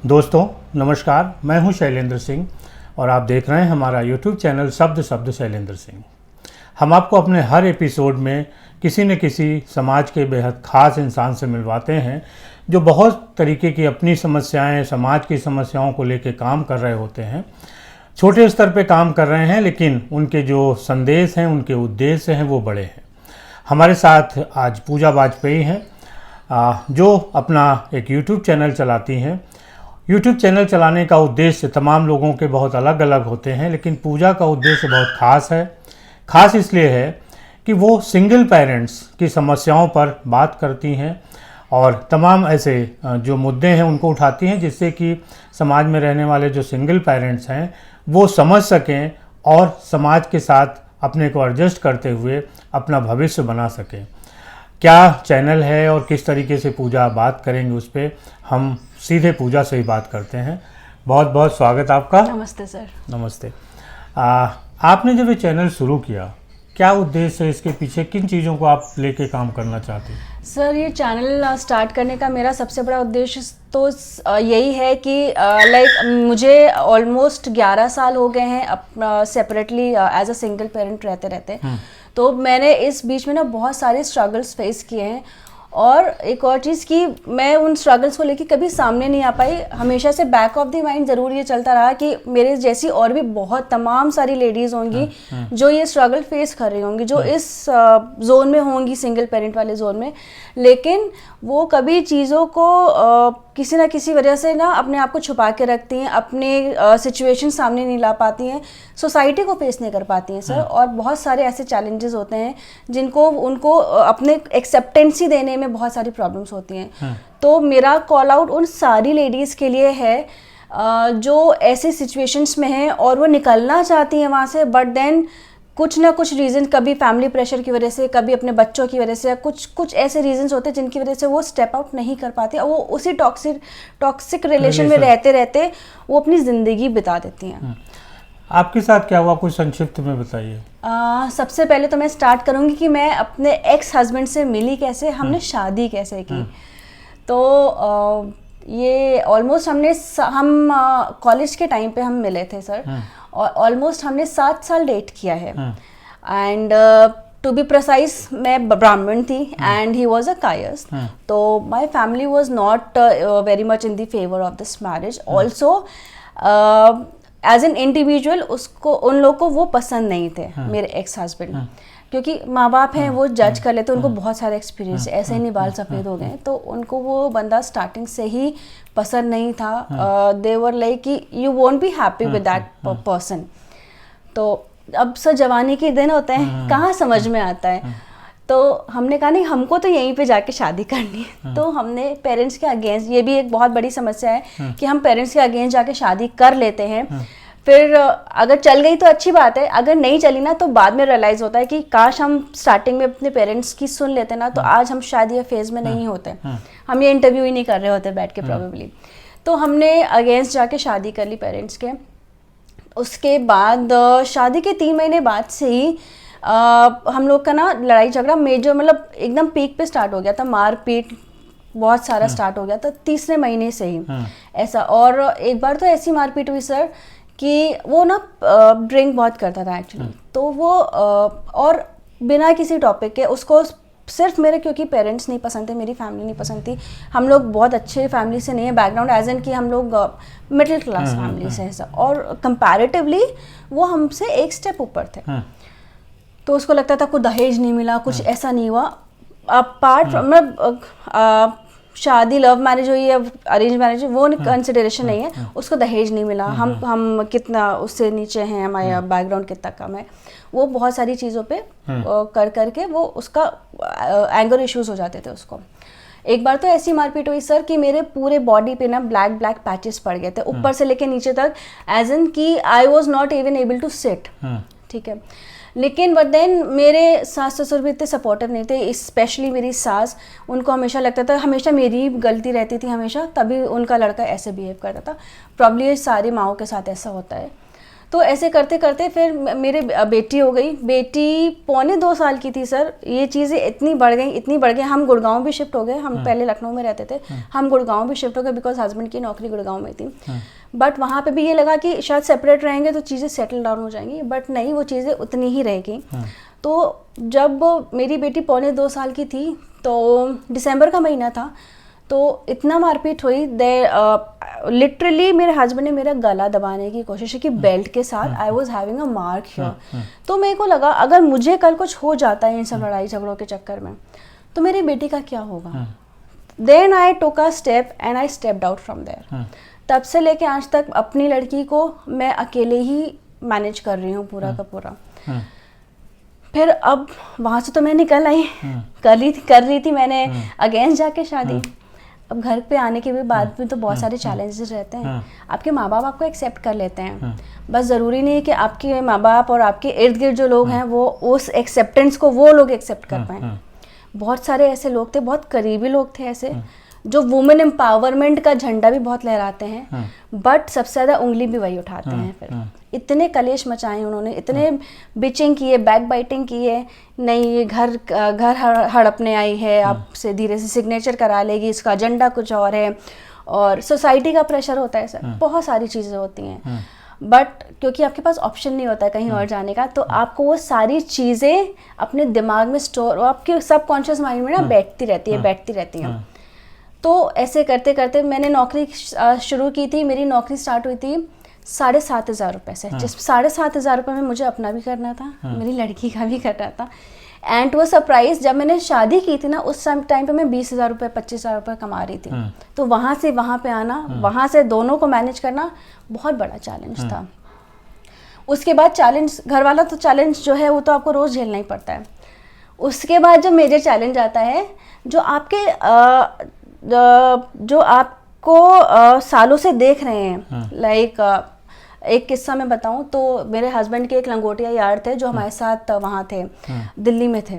दोस्तों नमस्कार, मैं हूं शैलेंद्र सिंह और आप देख रहे हैं हमारा YouTube चैनल शब्द शब्द शैलेंद्र सिंह। हम आपको अपने हर एपिसोड में किसी न किसी समाज के बेहद ख़ास इंसान से मिलवाते हैं जो बहुत तरीके की अपनी समस्याएं, समाज की समस्याओं को लेकर काम कर रहे होते हैं। छोटे स्तर पे काम कर रहे हैं, लेकिन उनके जो संदेश हैं, उनके उद्देश्य हैं, वो बड़े हैं। हमारे साथ आज पूजा वाजपेयी हैं, जो अपना एक YouTube चैनल चलाती हैं। YouTube चैनल चलाने का उद्देश्य तमाम लोगों के बहुत अलग अलग होते हैं, लेकिन पूजा का उद्देश्य बहुत ख़ास है। ख़ास इसलिए है कि वो सिंगल पेरेंट्स की समस्याओं पर बात करती हैं और तमाम ऐसे जो मुद्दे हैं उनको उठाती हैं, जिससे कि समाज में रहने वाले जो सिंगल पेरेंट्स हैं वो समझ सकें और समाज के साथ अपने को एडजस्ट करते हुए अपना भविष्य बना सकें। क्या चैनल है और किस तरीके से पूजा बात करेंगे, उस पर हम सीधे पूजा से ही बात करते हैं। बहुत बहुत स्वागत आपका। नमस्ते सर। नमस्ते। आपने जब ये चैनल शुरू किया, क्या उद्देश्य है इसके पीछे, किन चीज़ों को आप लेके काम करना चाहते हैं? सर, ये चैनल स्टार्ट करने का मेरा सबसे बड़ा उद्देश्य तो यही है कि मुझे ऑलमोस्ट 11 साल हो गए हैं अपना separately as a single parent रहते रहते। तो मैंने इस बीच में ना बहुत सारे स्ट्रगल्स फेस किए हैं, और एक और चीज़ कि मैं उन स्ट्रगल्स को लेके कभी सामने नहीं आ पाई। हमेशा से बैक ऑफ द माइंड ज़रूर ये चलता रहा कि मेरे जैसी और भी बहुत तमाम सारी लेडीज़ होंगी जो ये स्ट्रगल फेस कर रही होंगी, जो इस जोन में होंगी, सिंगल पेरेंट वाले जोन में, लेकिन वो कभी चीज़ों को किसी ना किसी वजह से ना अपने आप को छुपा के रखती हैं, अपने सिचुएशन सामने नहीं ला पाती हैं, सोसाइटी को फेस नहीं कर पाती हैं सर। और बहुत सारे ऐसे चैलेंजेस होते हैं जिनको उनको अपने एक्सेप्टेंसी देने में बहुत सारी प्रॉब्लम्स होती हैं। तो मेरा कॉल आउट उन सारी लेडीज़ के लिए है जो ऐसे सिचुएशंस में हैं और वो निकलना चाहती हैं वहाँ से, बट देन कुछ ना कुछ रीज़न, कभी फैमिली प्रेशर की वजह से, कभी अपने बच्चों की वजह से, कुछ ऐसे रीजंस होते हैं जिनकी वजह से वो स्टेप आउट नहीं कर पाते और वो उसी टॉक्सिक रिलेशन में रहते रहते वो अपनी ज़िंदगी बिता देती हैं। आपके साथ क्या हुआ, कुछ संक्षिप्त में बताइए। सबसे पहले तो मैं स्टार्ट करूँगी कि मैं अपने एक्स हस्बैंड से मिली कैसे, हमने शादी कैसे की। तो ये ऑलमोस्ट हम कॉलेज के टाइम पे हम मिले थे सर, और ऑलमोस्ट हमने 7 साल डेट किया है। एंड टू बी प्रिसाइज, मैं ब्राह्मण थी and he was a Kayastha. तो my family was not very much in the favour of this marriage. Also as an individual उन लोग को वो पसंद नहीं थे, मेरे एक्स हस्बैंड, क्योंकि माँ बाप हैं, वो जज कर लेते, उनको बहुत सारे एक्सपीरियंस, ऐसे ही नहीं बाल सफ़ेद हो गए, तो उनको वो बंदा स्टार्टिंग से ही पसंद नहीं था। दे वर लाइक कि you won't be happy with that person. तो अब सर जवानी के दिन होते हैं, कहाँ समझ में आता है। तो हमने कहा नहीं, हमको तो यहीं पे जाके शादी करनी है। तो हमने पेरेंट्स के अगेंस्ट, ये भी एक बहुत बड़ी समस्या है कि हम पेरेंट्स के अगेंस्ट जाके शादी कर लेते हैं। फिर अगर चल गई तो अच्छी बात है, अगर नहीं चली ना तो बाद में रियलाइज़ होता है कि काश हम स्टार्टिंग में अपने पेरेंट्स की सुन लेते ना, तो आज हम शादी या फेज़ में नहीं होते, हम ये इंटरव्यू ही नहीं कर रहे होते बैठ के प्रॉबेबली। तो हमने अगेंस्ट जाके शादी कर ली पेरेंट्स के। उसके बाद शादी के 3 महीने बाद से ही हम लोग का ना लड़ाई झगड़ा मेजर, मतलब एकदम पीक पे स्टार्ट हो गया था, मारपीट बहुत सारा स्टार्ट हो गया था तीसरे महीने से ही ऐसा। और एक बार तो ऐसी मारपीट हुई सर कि वो ना ड्रिंक बहुत करता था एक्चुअली। तो वो और बिना किसी टॉपिक के उसको सिर्फ मेरे, क्योंकि पेरेंट्स नहीं पसंद थे, मेरी फैमिली नहीं पसंद थी, हम लोग बहुत अच्छे फैमिली से नहीं है बैकग्राउंड, एज एन कि हम लोग मिडिल क्लास फैमिली से है सर, और कंपैरेटिवली वो हमसे एक स्टेप ऊपर थे। तो उसको लगता था कुछ दहेज नहीं मिला, कुछ ऐसा नहीं हुआ। अपार्ट फ्रॉम शादी लव मैरिज हुई या अरेंज मैरिज, वो कंसिडरेशन नहीं है, उसको दहेज नहीं मिला, हम कितना उससे नीचे हैं, हमारा बैकग्राउंड कितना कम है, वो बहुत सारी चीज़ों पे कर करके वो उसका एंगर इश्यूज हो जाते थे उसको। एक बार तो ऐसी मारपीट हुई सर कि मेरे पूरे बॉडी पे ना ब्लैक पैचेस पड़ गए थे, ऊपर से लेके नीचे तक, एज एन कि I was not even able to sit. ठीक है, लेकिन बट देन मेरे सास ससुर भी इतने सपोर्टिव नहीं थे, स्पेशली मेरी सास, उनको हमेशा लगता था हमेशा मेरी गलती रहती थी हमेशा, तभी उनका लड़का ऐसे बिहेव करता था। प्रॉब्ली सारी माँओं के साथ ऐसा होता है। तो ऐसे करते करते फिर मेरे बेटी हो गई। बेटी 1.25 साल की थी सर, ये चीज़ें इतनी बढ़ गई। हम गुड़गांव भी शिफ्ट हो गए, हम पहले लखनऊ में रहते थे, हम गुड़गांव भी शिफ्ट हो गए बिकॉज हस्बैंड की नौकरी गुड़गांव में थी। बट वहाँ पे भी ये लगा कि शायद सेपरेट रहेंगे तो चीज़ें सेटल डाउन हो जाएंगी, बट नहीं, वो चीज़ें उतनी ही रहेगी। तो जब मेरी बेटी 1.25 साल की थी तो दिसंबर का महीना था, तो इतना मारपीट हुई, लिटरली मेरे हस्बैंड ने मेरा गला दबाने की कोशिश की बेल्ट के साथ। I was having a mark here. तो मेरे को लगा अगर मुझे कल कुछ हो जाता है इन सब लड़ाई झगड़ों के चक्कर में तो मेरी बेटी का क्या होगा। Then I took a step and I stepped out from there. तब से लेके आज तक अपनी लड़की को मैं अकेले ही मैनेज कर रही हूँ पूरा का पूरा। फिर अब वहाँ से तो मैं निकल आई, कर रही थी मैंने अगेंस्ट जाके शादी। अब घर पे आने के बाद में तो बहुत सारे चैलेंजेस रहते हैं। आपके माँ बाप आपको एक्सेप्ट कर लेते हैं, बस ज़रूरी नहीं है कि आपके माँ बाप और आपके इर्द गिर्द जो लोग हैं वो उस एक्सेप्टेंस को वो लोग एक्सेप्ट कर पाएँ। बहुत सारे ऐसे लोग थे, बहुत करीबी लोग थे ऐसे, जो वुमेन एम्पावरमेंट का झंडा भी बहुत लहराते हैं, बट सबसे ज़्यादा उंगली भी वही उठाते हैं। फिर इतने कलेश मचाए उन्होंने, इतने बिचिंग किए, बैक बाइटिंग किए, नहीं ये घर हड़पने आई है, आपसे धीरे से सिग्नेचर करा लेगी, इसका एजेंडा कुछ और है, और सोसाइटी का प्रेशर होता है सर, बहुत सारी चीज़ें होती हैं। बट क्योंकि आपके पास ऑप्शन नहीं होता है कहीं और जाने का, तो आपको वो सारी चीज़ें अपने दिमाग में स्टोर, आपके सबकॉन्शियस माइंड में ना बैठती रहती हैं। तो ऐसे करते करते मैंने नौकरी शुरू की थी। मेरी नौकरी स्टार्ट हुई थी 7,500 रुपये से। जिस 7,500 रुपये में मुझे अपना भी करना था, मेरी लड़की का भी करना था। एंड वो सरप्राइज, जब मैंने शादी की थी ना उस टाइम पे मैं 20,000 रुपये 25,000 रुपये कमा रही थी। तो वहाँ से वहाँ पे आना, वहाँ से दोनों को मैनेज करना बहुत बड़ा चैलेंज था। उसके बाद चैलेंज, घर वाला तो चैलेंज जो है वो तो आपको रोज़ झेलना ही पड़ता है। उसके बाद जो मेजर चैलेंज आता है, जो आपको सालों से देख रहे हैं, लाइक एक किस्सा मैं बताऊं तो मेरे हस्बैंड के एक लंगोटिया यार थे जो हमारे साथ वहाँ थे, दिल्ली में थे,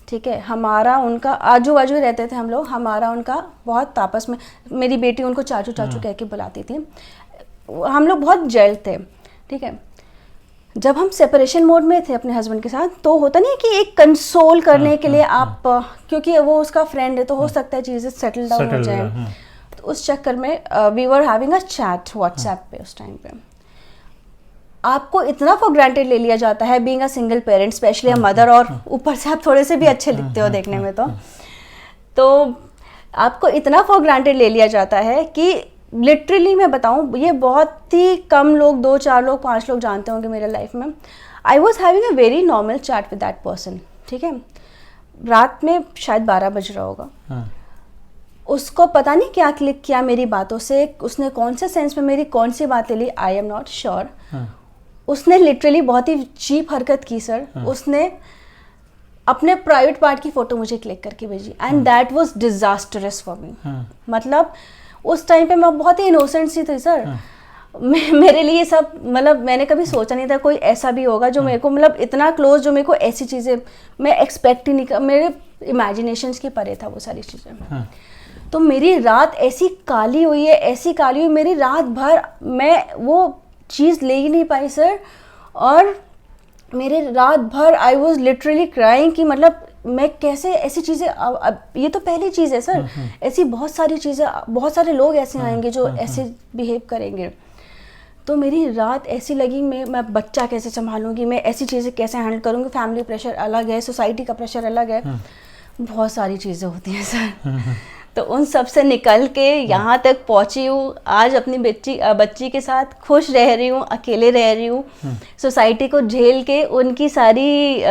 ठीक है। हमारा उनका आजू बाजू ही रहते थे हम लोग, हमारा उनका बहुत आपस में, मेरी बेटी उनको चाचू चाचू कह के बुलाती थी, हम लोग बहुत जेल थे, ठीक है। जब हम सेपरेशन मोड में थे अपने हस्बैंड के साथ, तो होता नहीं कि एक कंसोल करने के लिए आप, क्योंकि वो उसका फ्रेंड है तो हो सकता है चीज़ें सेटल डाउन हो जाए, तो उस चक्कर में we were having a chat WhatsApp पे। उस टाइम पे आपको इतना फॉर ग्रांटेड ले लिया जाता है, being a single parent, specially a mother, और ऊपर से आप थोड़े से भी अच्छे दिखते हो देखने में, तो आपको इतना फॉर ग्रांटेड ले लिया जाता है कि लिटरली मैं बताऊं, ये बहुत ही कम लोग, 2 4 लोग 5 लोग जानते होंगे मेरे लाइफ में। I was having a very normal chat with that person, ठीक है। रात में शायद 12 बज रहा होगा, उसको पता नहीं क्या क्लिक किया मेरी बातों से, उसने कौन से सेंस में मेरी कौन सी बातें ली, आई एम नॉट श्योर। उसने लिटरली बहुत ही चीप हरकत की सर। उसने अपने प्राइवेट पार्ट की फ़ोटो मुझे क्लिक करके भेजी, and that was disastrous for me. मतलब उस टाइम पे मैं बहुत ही इनोसेंट सी थी सर। मेरे लिए सब, मतलब मैंने कभी सोचा नहीं था कोई ऐसा भी होगा जो मेरे को, मतलब इतना क्लोज, जो मेरे को ऐसी चीज़ें मैं एक्सपेक्ट ही नहीं कर, मेरे इमेजिनेशंस के परे था वो सारी चीज़ें। तो मेरी रात ऐसी काली हुई है, ऐसी काली हुई, मेरी रात भर मैं वो चीज़ ले ही नहीं पाई सर। और मेरे रात भर आई वॉज लिटरली क्राइंग कि मतलब मैं कैसे ऐसी चीज़ें, अब ये तो पहली चीज़ है सर, ऐसी बहुत सारी चीज़ें, बहुत सारे लोग ऐसे आएंगे जो ऐसे बिहेव करेंगे। तो मेरी रात ऐसी लगी, मैं बच्चा कैसे संभालूंगी, मैं ऐसी चीज़ें कैसे हैंडल करूँगी, फैमिली प्रेशर अलग है, सोसाइटी का प्रेशर अलग है, बहुत सारी चीज़ें होती हैं सर। तो उन सब से निकल के यहाँ तक पहुँची हूँ, आज अपनी बच्ची के साथ खुश रह रही हूँ, अकेले रह रही हूँ, सोसाइटी को झेल के उनकी सारी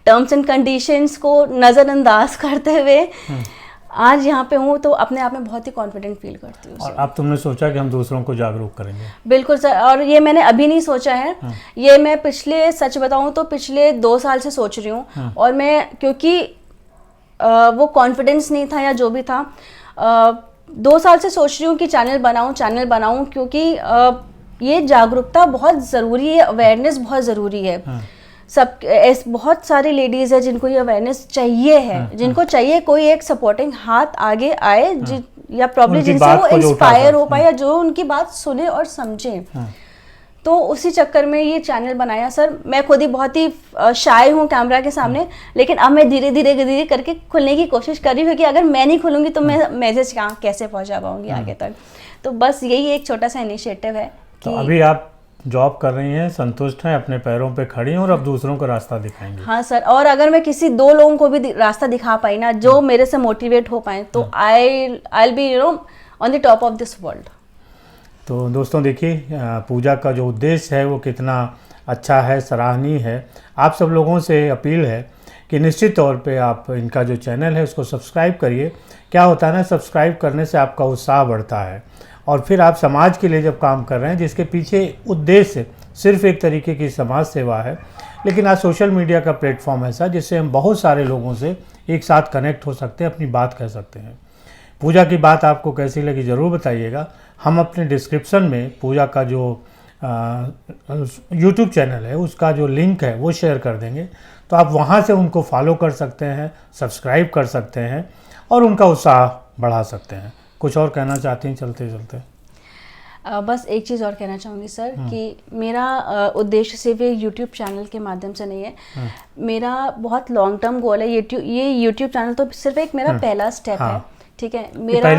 टर्म्स एंड कंडीशंस को नज़रअंदाज करते हुए आज यहाँ पे हूँ। तो अपने आप में बहुत ही कॉन्फिडेंट फील करती हूँ। और अब तुमने सोचा कि हम दूसरों को जागरूक करेंगे? बिल्कुल सर, और ये मैंने अभी नहीं सोचा है, ये मैं पिछले, सच बताऊँ तो पिछले 2 साल से सोच रही हूँ। और मैं, क्योंकि वो कॉन्फिडेंस नहीं था या जो भी था, 2 साल से सोच रही हूँ कि चैनल बनाऊँ, क्योंकि ये जागरूकता बहुत ज़रूरी है, अवेयरनेस बहुत ज़रूरी है। सब बहुत सारी लेडीज़ है जिनको ये अवेयरनेस चाहिए है, जिनको चाहिए कोई एक सपोर्टिंग हाथ आगे आए, या प्रॉब्लम जिनसे वो इंस्पायर हो पाए, या जो उनकी बात सुने और समझे। तो उसी चक्कर में ये चैनल बनाया सर। मैं खुद ही बहुत ही शाय हूँ कैमरा के सामने, लेकिन अब मैं धीरे धीरे करके खुलने की कोशिश कर रही हूँ कि अगर मैं नहीं खुलूँगी तो मैं मैसेज कैसे पहुँचा पाऊँगी आगे तक। तो बस यही एक छोटा सा इनिशिएटिव है कि तो अभी आप जॉब कर रही हैं, संतुष्ट हैं, अपने पैरों पे खड़ी हैं और अब दूसरों को रास्ता दिखाएंगे। हाँ सर, और अगर मैं किसी 2 लोगों को भी रास्ता दिखा पाई ना, जो मेरे से मोटिवेट हो पाए, तो I will be on the top of this world. तो दोस्तों देखिए, पूजा का जो उद्देश्य है वो कितना अच्छा है, सराहनीय है। आप सब लोगों से अपील है कि निश्चित तौर पे आप इनका जो चैनल है उसको सब्सक्राइब करिए। क्या होता है ना, सब्सक्राइब करने से आपका उत्साह बढ़ता है और फिर आप समाज के लिए जब काम कर रहे हैं, जिसके पीछे उद्देश्य सिर्फ एक तरीके की समाज सेवा है, लेकिन आज सोशल मीडिया का प्लेटफॉर्म ऐसा जिससे हम बहुत सारे लोगों से एक साथ कनेक्ट हो सकते हैं, अपनी बात कह सकते हैं। पूजा की बात आपको कैसी लगी ज़रूर बताइएगा। हम अपने डिस्क्रिप्शन में पूजा का जो यूट्यूब चैनल है उसका जो लिंक है वो शेयर कर देंगे, तो आप वहाँ से उनको फॉलो कर सकते हैं, सब्सक्राइब कर सकते हैं और उनका उत्साह बढ़ा सकते हैं। कुछ और कहना चाहती हैं चलते चलते? बस एक चीज़ और कहना चाहूँगी सर कि मेरा उद्देश्य सिर्फ ये यूट्यूब चैनल के माध्यम से नहीं है। मेरा बहुत लॉन्ग टर्म गोल है। ये यूट्यूब चैनल तो सिर्फ एक मेरा पहला स्टेप है, ठीक है। मेरा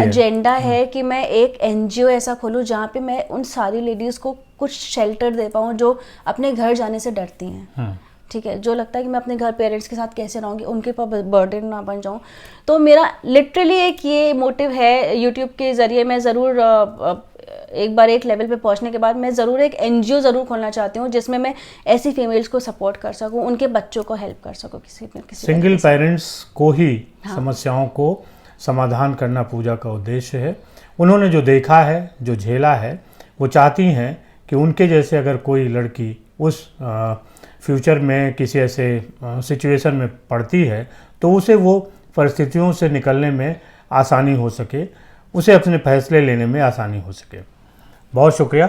एजेंडा है कि मैं एक एनजीओ ऐसा खोलूँ जहाँ पे मैं उन सारी लेडीज़ को कुछ शेल्टर दे पाऊँ जो अपने घर जाने से डरती हैं, ठीक है। जो लगता है कि मैं अपने घर पेरेंट्स के साथ कैसे रहूँगी, उनके पर बर्डन ना बन जाऊँ। तो मेरा लिटरली एक ये मोटिव है, यूट्यूब के ज़रिए मैं ज़रूर एक बार एक लेवल पे पहुंचने के बाद मैं ज़रूर एक एनजीओ ज़रूर खोलना चाहती हूँ जिसमें मैं ऐसी फीमेल्स को सपोर्ट कर सकूँ, उनके बच्चों को हेल्प कर सकूँ। किसी सिंगल पेरेंट्स को ही समस्याओं को समाधान करना पूजा का उद्देश्य है। उन्होंने जो देखा है, जो झेला है, वो चाहती हैं कि उनके जैसे अगर कोई लड़की उस फ्यूचर में किसी ऐसे सिचुएशन में पड़ती है तो उसे वो परिस्थितियों से निकलने में आसानी हो सके, उसे अपने फैसले लेने में आसानी हो सके। बहुत शुक्रिया।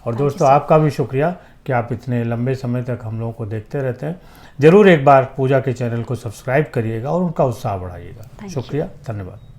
और दोस्तों आपका भी शुक्रिया कि आप इतने लंबे समय तक हम लोगों को देखते रहते हैं। ज़रूर एक बार पूजा के चैनल को सब्सक्राइब करिएगा और उनका उत्साह बढ़ाइएगा। शुक्रिया, धन्यवाद।